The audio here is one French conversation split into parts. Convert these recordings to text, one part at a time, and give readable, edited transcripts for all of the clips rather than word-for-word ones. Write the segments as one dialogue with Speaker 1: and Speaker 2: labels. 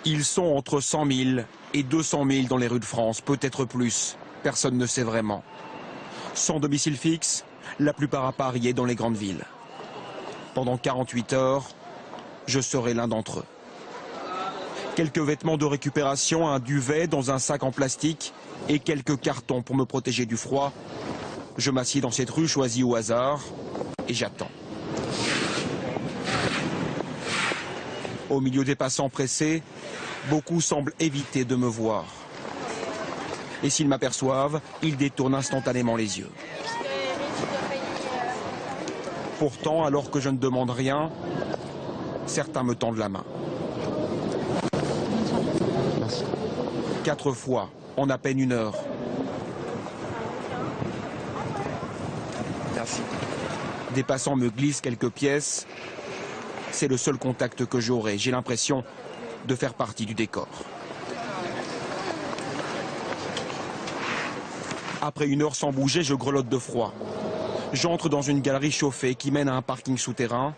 Speaker 1: Ils sont entre 100 000 et 200 000 dans les rues de France, peut-être plus. Personne ne sait vraiment. Sans domicile fixe, la plupart à Paris et dans les grandes villes. Pendant 48 heures, je serai l'un d'entre eux. Quelques vêtements de récupération, un duvet dans un sac en plastique et quelques cartons pour me protéger du froid. Je m'assieds dans cette rue choisie au hasard et j'attends. Au milieu des passants pressés, beaucoup semblent éviter de me voir. Et s'ils m'aperçoivent, ils détournent instantanément les yeux. Pourtant, alors que je ne demande rien, certains me tendent la main.
Speaker 2: Merci.
Speaker 1: 4 fois, en à peine 1 heure.
Speaker 2: Merci.
Speaker 1: Des passants me glissent quelques pièces. C'est le seul contact que j'aurai. J'ai l'impression de faire partie du décor. Après 1 heure sans bouger, je grelotte de froid. J'entre dans une galerie chauffée qui mène à un parking souterrain.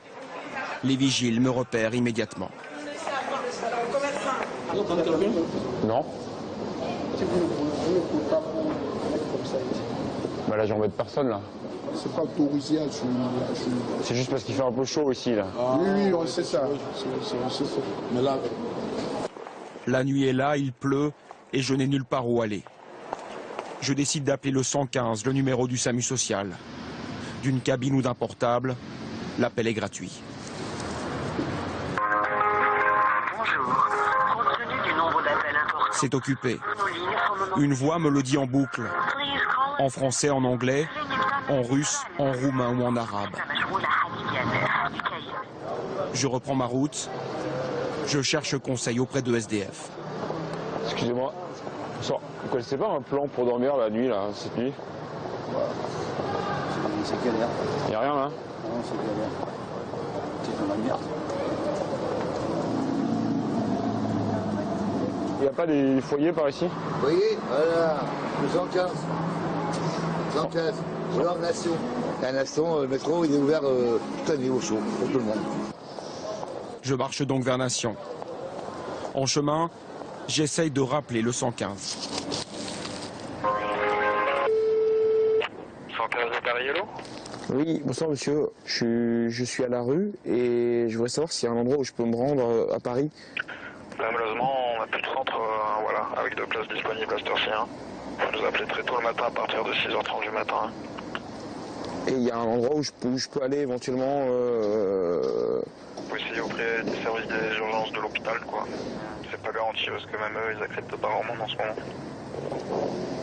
Speaker 1: Les vigiles me repèrent immédiatement.
Speaker 2: Non. Bah là, j'embête personne, là.
Speaker 3: C'est pas autorisé à
Speaker 2: C'est juste parce qu'il fait un peu chaud aussi, là.
Speaker 3: Ah, oui, c'est ça. Mais là...
Speaker 1: La nuit est là, il pleut et je n'ai nulle part où aller. Je décide d'appeler le 115, le numéro du SAMU social. D'une cabine ou d'un portable, l'appel est gratuit.
Speaker 4: Bonjour. Compte tenu du nombre d'appels importants,
Speaker 1: C'est occupé.
Speaker 4: nos lignes sont
Speaker 1: Une voix me le dit en boucle, en français, en anglais, en russe, en roumain ou en arabe. Je reprends ma route. Je cherche conseil auprès de SDF.
Speaker 2: Excusez-moi. Vous connaissez pas un plan pour dormir la nuit, là, cette nuit?
Speaker 5: C'est galère.
Speaker 2: Y a rien, là?
Speaker 5: Non, c'est galère. C'est dans la merde.
Speaker 2: Y a pas des foyers par ici?
Speaker 6: Vous voyez, voilà, le 115. 115, Gare Nation. La Nation, le métro, il est ouvert toute la nuit au chaud, pour tout le monde.
Speaker 1: Je marche donc vers Nation. En chemin, j'essaye de rappeler le 115.
Speaker 7: 115 de Paris, hello?
Speaker 2: Oui, bonsoir monsieur. Je suis à la rue et je voudrais savoir s'il y a un endroit où je peux me rendre à Paris.
Speaker 7: Là, malheureusement, on n'a plus de centre, voilà, avec 2 places disponibles à cette heure-ci. Hein. Vous nous appelez très tôt le matin à partir de 6h30 du matin. Hein.
Speaker 2: Et il y a un endroit où je peux aller éventuellement
Speaker 7: Vous essayez auprès des services des urgences de l'hôpital, quoi. C'est pas garanti parce que même eux, ils acceptent pas vraiment en ce moment.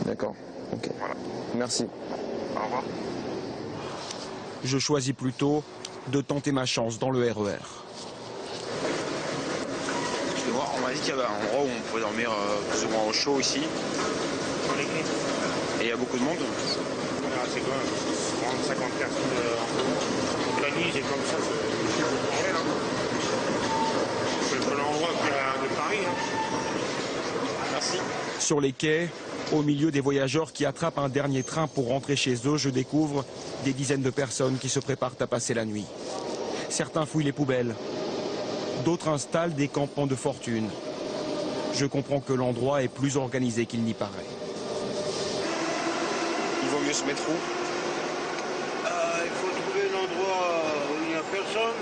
Speaker 2: D'accord, ok.
Speaker 7: Voilà.
Speaker 2: Merci.
Speaker 7: Au revoir.
Speaker 1: Je choisis plutôt de tenter ma chance dans le RER.
Speaker 8: Excusez-moi, on m'a dit qu'il y avait un endroit où on pouvait dormir plus ou moins au chaud ici. Et il y a beaucoup de monde.
Speaker 9: C'est quoi 50 personnes toute la nuit, c'est comme ça. C'est le bon endroit de Paris. Merci.
Speaker 1: Sur les quais, au milieu des voyageurs qui attrapent un dernier train pour rentrer chez eux, je découvre des dizaines de personnes qui se préparent à passer la nuit. Certains fouillent les poubelles, d'autres installent des campements de fortune. Je comprends que l'endroit est plus organisé qu'il n'y paraît.
Speaker 8: Il vaut mieux se mettre où?
Speaker 9: Il faut trouver un endroit où il n'y a personne.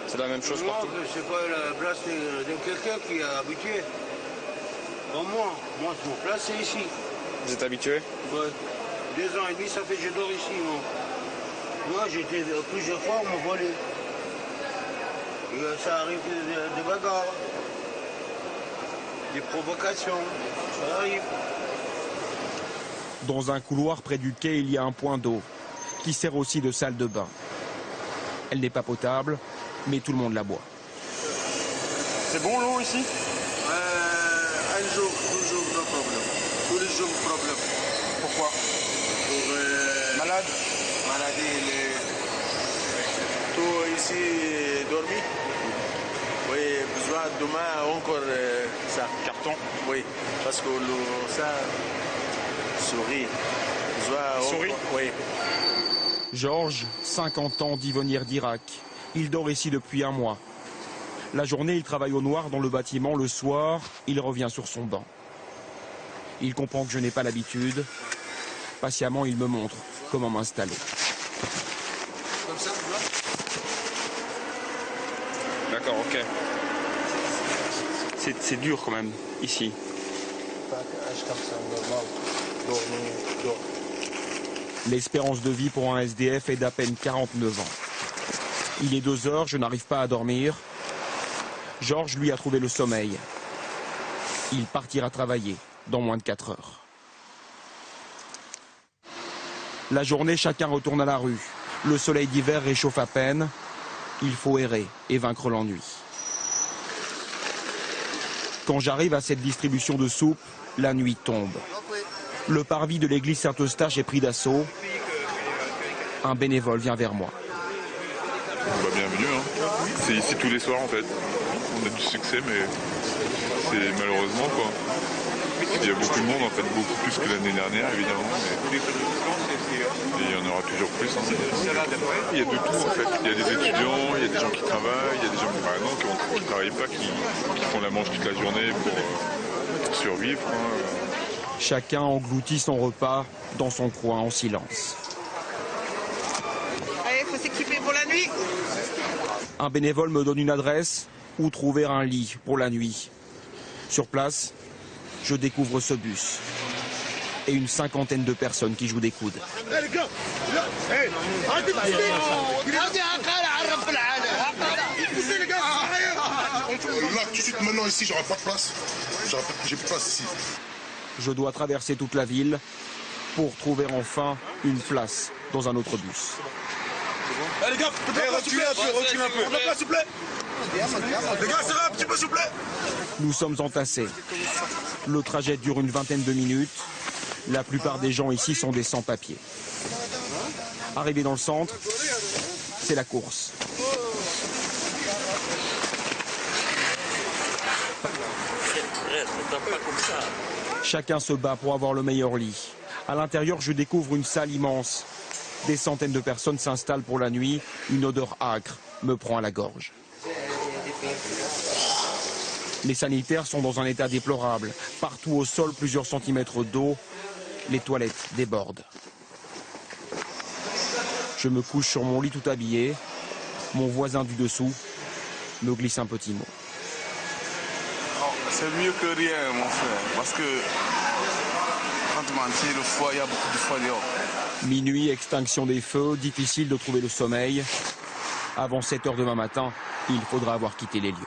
Speaker 8: C'est la même chose partout.
Speaker 9: C'est pas la place de quelqu'un qui est habitué. Bon, moi, mon place, c'est ici.
Speaker 8: Vous êtes habitué?
Speaker 9: Ouais. 2 ans et demi, ça fait que je dors ici, moi. Moi, j'étais plusieurs fois, on m'a volé. Et ça arrive des bagarres, des provocations, ça arrive.
Speaker 1: Dans un couloir près du quai, il y a un point d'eau qui sert aussi de salle de bain. Elle n'est pas potable, mais tout le monde la boit.
Speaker 8: C'est bon l'eau ici?
Speaker 9: Un jour, toujours, no problème. Tous les jours, problème.
Speaker 8: Pourquoi?
Speaker 9: Pour
Speaker 8: Malade?
Speaker 9: maladie, tout ici dormi. Oui, besoin demain encore ça.
Speaker 8: Carton?
Speaker 9: Oui, parce que ça sourit.
Speaker 8: Souris?
Speaker 9: Oui.
Speaker 1: Georges, 50 ans, dit venir d'Irak. Il dort ici depuis 1 mois. La journée, il travaille au noir dans le bâtiment. Le soir, il revient sur son banc. Il comprend que je n'ai pas l'habitude. Patiemment, il me montre comment m'installer.
Speaker 8: D'accord, ok. C'est dur quand même, ici.
Speaker 1: L'espérance de vie pour un SDF est d'à peine 49 ans. Il est 2 heures, je n'arrive pas à dormir. Georges, lui, a trouvé le sommeil. Il partira travailler dans moins de 4 heures. La journée, chacun retourne à la rue. Le soleil d'hiver réchauffe à peine. Il faut errer et vaincre l'ennui. Quand j'arrive à cette distribution de soupe, la nuit tombe. Le parvis de l'église Saint-Eustache est pris d'assaut. Un bénévole vient vers moi.
Speaker 10: Bienvenue, hein. C'est ici tous les soirs en fait. On a du succès, mais c'est malheureusement quoi. Il y a beaucoup de monde en fait, beaucoup plus que l'année dernière évidemment. Mais... Et il y en aura toujours plus. Hein. Il y a de tout en fait. Il y a des étudiants, il y a des gens qui travaillent, il y a des gens par exemple qui ne travaillent pas, qui font la manche toute la journée pour survivre. Hein.
Speaker 1: Chacun engloutit son repas dans son coin en silence.
Speaker 11: Allez, faut s'équiper pour la nuit.
Speaker 1: Un bénévole me donne une adresse où trouver un lit pour la nuit. Sur place, je découvre ce bus et une 50aine de personnes qui jouent des coudes.
Speaker 3: Hey, les gars, arrêtez de pousser. Là, tout de suite, maintenant, ici, j'aurai pas de place. J'ai plus de place ici.
Speaker 1: Je dois traverser toute la ville pour trouver enfin une place dans un autre bus.
Speaker 3: Hey, les gars, reculez un peu, reculez un peu. On a pas, s'il vous plaît. Les gars, ça va un petit peu, s'il vous plaît.
Speaker 1: Nous sommes entassés. Le trajet dure une vingtaine de minutes. La plupart des gens ici sont des sans-papiers. Arrivé dans le centre, c'est la course. Chacun se bat pour avoir le meilleur lit. À l'intérieur, je découvre une salle immense. Des centaines de personnes s'installent pour la nuit. Une odeur âcre me prend à la gorge. Les sanitaires sont dans un état déplorable. Partout au sol, plusieurs centimètres d'eau. Les toilettes débordent. Je me couche sur mon lit tout habillé. Mon voisin du dessous me glisse un petit mot.
Speaker 12: C'est mieux que rien, mon frère, parce que quand tu mentis, le foie, il y a beaucoup de foie dehors.
Speaker 1: Minuit, extinction des feux, difficile de trouver le sommeil. Avant 7 heures demain matin, il faudra avoir quitté les lieux.